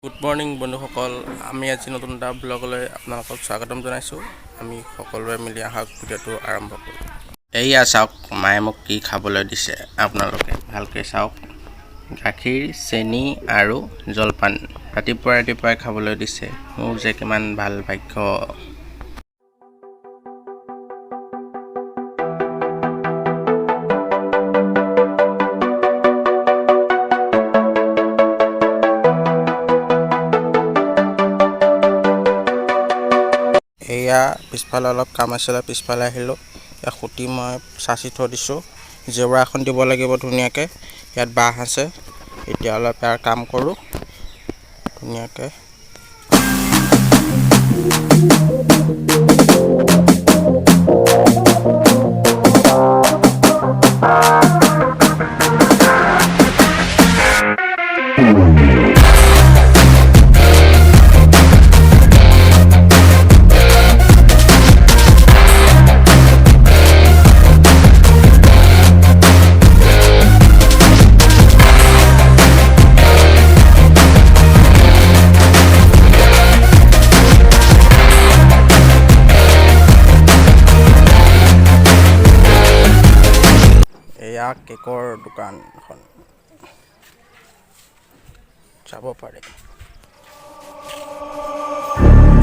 Good morning বন্ধুসকল, আমি আজি নতুন এটা ব্লগলৈ আপোনালোকক স্বাগতম জনাইছোঁ। আমি সকলোৱে মিলি আহক ভিডিঅ'টো আৰম্ভ কৰোঁ। এয়া চাওক, মায়ে মোক কি খাবলৈ দিছে আপোনালোকে ভালকৈ চাওক। গাখীৰ, চেনি আৰু জলপান ৰাতিপুৱাই খাবলৈ দিছে। মোৰ যে কিমান ভাল ভাগ্য। এয়া পিছফালে অলপ কাম আছিলে, পিছফালে আহিলোঁ। ইয়াত খুঁটি মই চাচি থৈ দিছোঁ। জেওৰা এখন দিব লাগিব ধুনীয়াকৈ। ইয়াত বাঁহ আছে, এতিয়া অলপ ইয়াৰ কাম কৰোঁ ধুনীয়াকৈ। এয়া কেকৰ দোকান এখন, যাব পাৰে।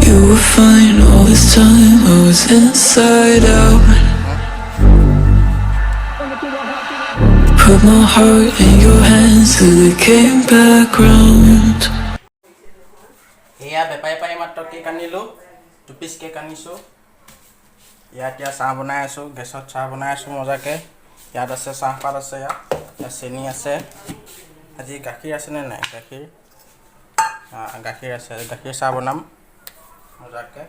You were fine all this time, I was inside out. Put my heart in your hands till it came back round. এয়া বেপাৰী পাই মাত্ৰ কেক আনিলোঁ, 2 পিচ কেক আনিছোঁ। ইয়াত এতিয়া চাহ বনাই আছোঁ, গেছত চাহ বনাই আছোঁ মজাকৈ। ইয়াত আছে চাহপাত আছে, ইয়াত চেনি আছে। আজি গাখীৰ আছেনে নাই? গাখীৰ আছে, গাখীৰ চাহ বনাম মজাকৈ।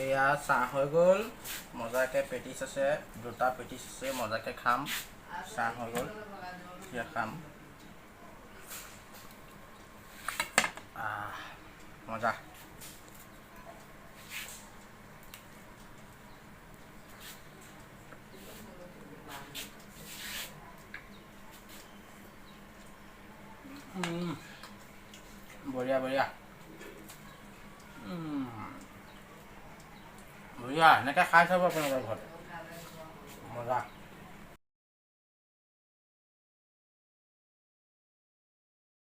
এয়া চাহ হৈ গ'ল মজাকৈ। পেটিছ আছে, 2টা পেটিছ আছে, মজাকৈ খাম। চাহ হৈ গ'ল, এতিয়া খাম। মজা। বঢ়িয়া বঢ়িয়া বঢ়িয়া। এনেকৈ খাই চাব আপোনালোকৰ ঘৰত, মজা।